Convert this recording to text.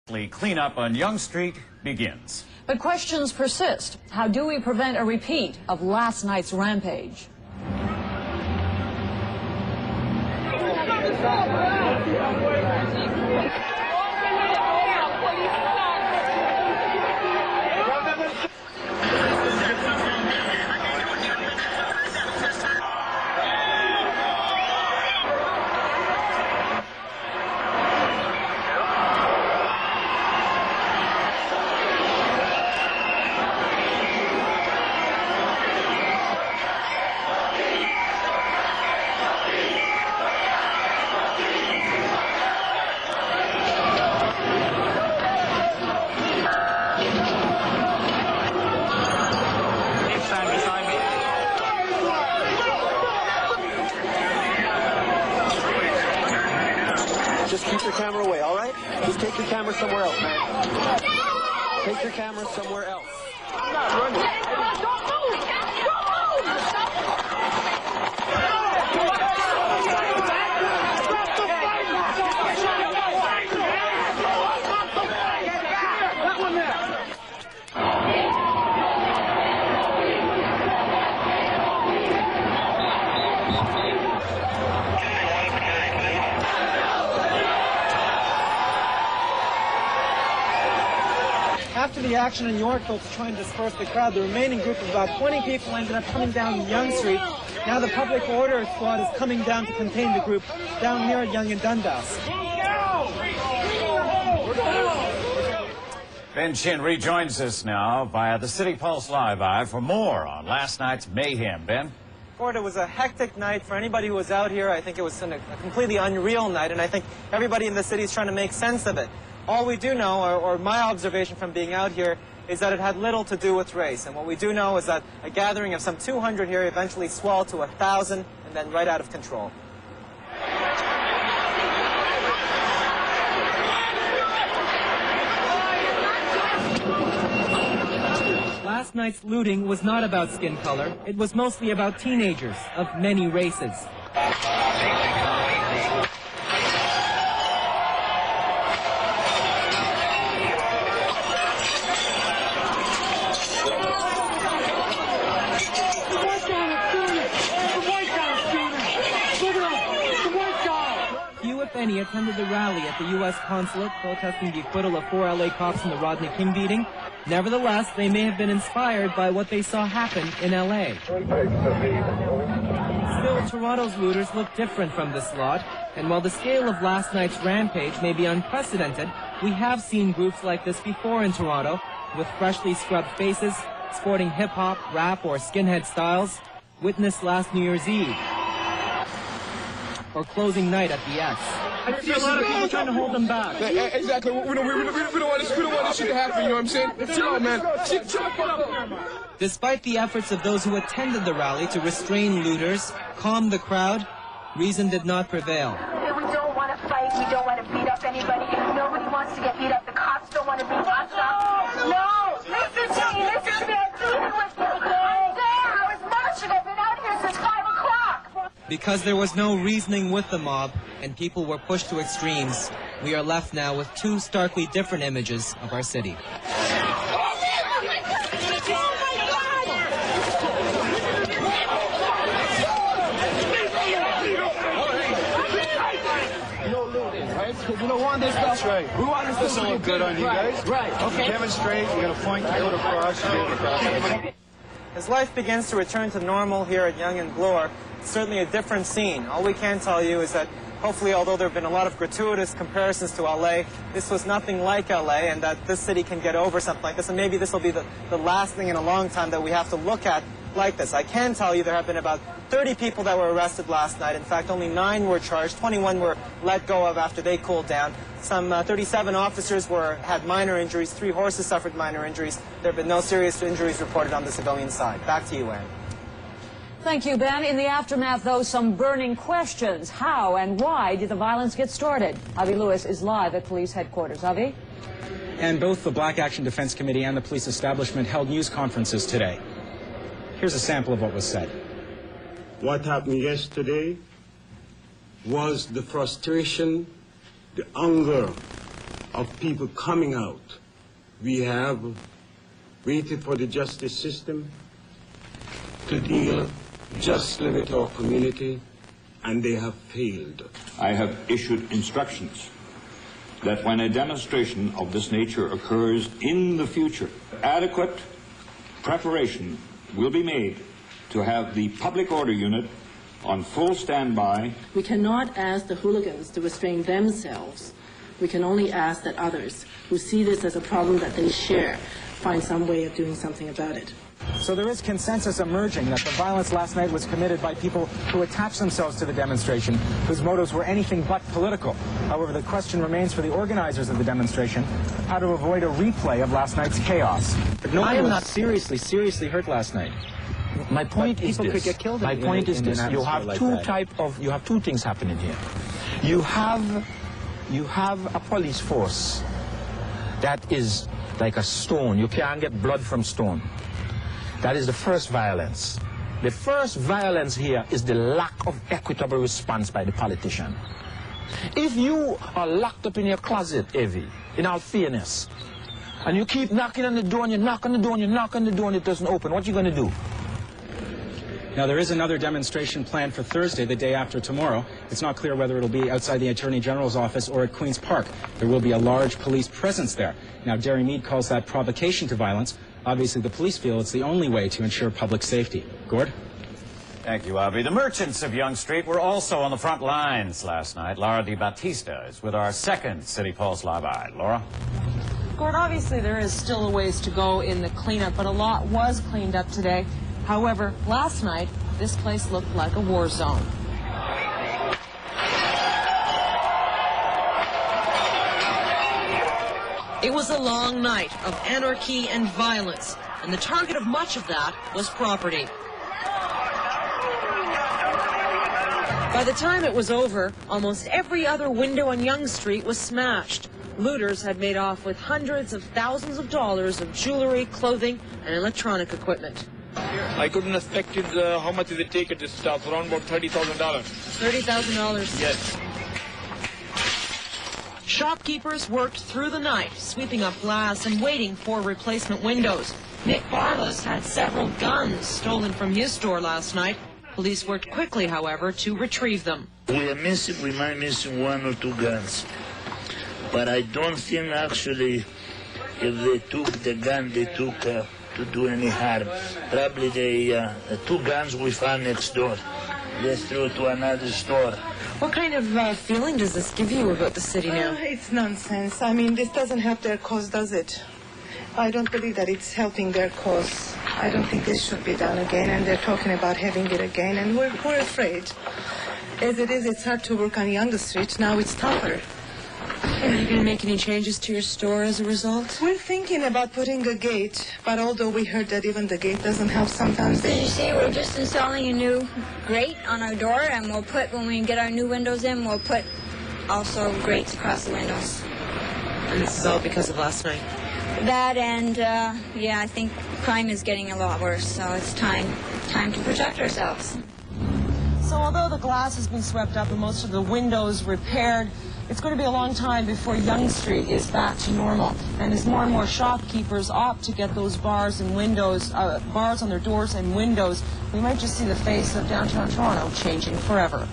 Cleanup on Yonge Street begins. But questions persist. How do we prevent a repeat of last night's rampage? Just keep your camera away, all right? Just take your camera somewhere else, man. Take your camera somewhere else. I'm not running. Don't move! Don't move! That one there. After the action in York, folks trying to disperse the crowd, the remaining group of about 20 people ended up coming down Yonge Street. Now the public order squad is coming down to contain the group down here at Yonge and Dundas. Ben Chin rejoins us now via the City Pulse Live for more on last night's mayhem. Ben? It was a hectic night for anybody who was out here. I think it was a completely unreal night, and I think everybody in the city is trying to make sense of it. All we do know, or my observation from being out here, is that it had little to do with race. And what we do know is that a gathering of some 200 here eventually swelled to 1,000 and then right out of control. Last night's looting was not about skin color. It was mostly about teenagers of many races. Few, if any, attended the rally at the U.S. consulate protesting the acquittal of 4 L.A. cops in the Rodney King beating. Nevertheless, they may have been inspired by what they saw happen in L.A. Still, Toronto's looters look different from this lot, and while the scale of last night's rampage may be unprecedented, we have seen groups like this before in Toronto, with freshly scrubbed faces, sporting hip-hop, rap, or skinhead styles. Witness last New Year's Eve, or closing night at the X. I see a lot of people trying to hold them back. Exactly. We don't want this shit to happen, you know what I'm saying? Chill out, man. Chill out. Despite the efforts of those who attended the rally to restrain looters, calm the crowd, reason did not prevail. We don't want to fight. We don't want to beat up anybody. Nobody wants to get beat up. The cops don't want to beat us up. No! Listen to me. Listen to me. I'm dealing with you. I'm there. I was marching. I've been out here since 5 o'clock. Because there was no reasoning with the mob and people were pushed to extremes, we are left now with two starkly different images of our city. We don't want this stuff. That's right. We want this doesn't look good on you guys. Right. Okay. Demonstrate. You got a point. Go to cross. You go to cross. As life begins to return to normal here at Yonge and Bloor, it's certainly a different scene. All we can tell you is that hopefully, although there have been a lot of gratuitous comparisons to L.A., this was nothing like L.A., and that this city can get over something like this. And maybe this will be the last thing in a long time that we have to look at like this. I can tell you there have been about 30 people that were arrested last night. In fact, only 9 were charged. 21 were let go of after they cooled down. Some 37 officers had minor injuries. 3 horses suffered minor injuries. There have been no serious injuries reported on the civilian side. Back to you, Anne. Thank you, Ben. In the aftermath, though, some burning questions. How and why did the violence get started? Avi Lewis is live at police headquarters. Avi? And both the Black Action Defense Committee and the police establishment held news conferences today. Here's a sample of what was said. What happened yesterday was the frustration, the anger of people coming out. We have waited for the justice system to deal justly with our community, and they have failed. I have issued instructions that when a demonstration of this nature occurs in the future, adequate preparation will be made to have the public order unit on full standby. We cannot ask the hooligans to restrain themselves. We can only ask that others who see this as a problem that they share find some way of doing something about it. So there is consensus emerging that the violence last night was committed by people who attached themselves to the demonstration, whose motives were anything but political. However, the question remains for the organizers of the demonstration how to avoid a replay of last night's chaos. I am not seriously hurt last night. My point is this. Could get killed My point is this. You have you have two things happening here. You have a police force that is like a stone. You can't get blood from stone. That is the first violence. The first violence here is the lack of equitable response by the politician. If you are locked up in your closet, Evie, in all fairness, and you keep knocking on the door and you knock on the door and you knock on the door and it doesn't open, what are you going to do? Now, there is another demonstration planned for Thursday, the day after tomorrow. It's not clear whether it'll be outside the Attorney General's office or at Queen's Park. There will be a large police presence there. Now, Derry Mead calls that provocation to violence. Obviously, the police feel it's the only way to ensure public safety. Gord? Thank you, Avi. The merchants of Yonge Street were also on the front lines last night. Laura Di Battista is with our second City Pulse Live Eye. Laura? Gord, obviously there is still a ways to go in the cleanup, but a lot was cleaned up today. However, last night, this place looked like a war zone. It was a long night of anarchy and violence, and the target of much of that was property. By the time it was over, almost every other window on Yonge Street was smashed. Looters had made off with hundreds of thousands of dollars of jewelry, clothing, and electronic equipment. I couldn't expect it. How much did it take at this stop? Around about $30,000. $30,000? Yes. Shopkeepers worked through the night, sweeping up glass and waiting for replacement windows. Nick Barlas had several guns stolen from his store last night. Police worked quickly, however, to retrieve them. We might missing one or two guns. But I don't think actually if they took the gun, they took to do any harm. Probably the two guns we found next door. They threw to another store. What kind of feeling does this give you about the city now? It's nonsense. I mean, this doesn't help their cause, does it? I don't believe that it's helping their cause. I don't think this should be done again, and they're talking about having it again, and we're afraid. As it is, it's hard to work on Yonge Street. Now it's tougher. Are you going to make any changes to your store as a result? We're thinking about putting a gate, but although we heard that even the gate doesn't help sometimes. Did you see we're just installing a new grate on our door, and we'll put, when we get our new windows in, we'll put also grates across the windows. And this is all because of last night? That and, yeah, I think crime is getting a lot worse, so it's time to protect ourselves. So although the glass has been swept up and most of the windows repaired, it's going to be a long time before Yonge Street is back to normal. And as more and more shopkeepers opt to get those bars and windows, bars on their doors and windows, we might just see the face of downtown Toronto changing forever.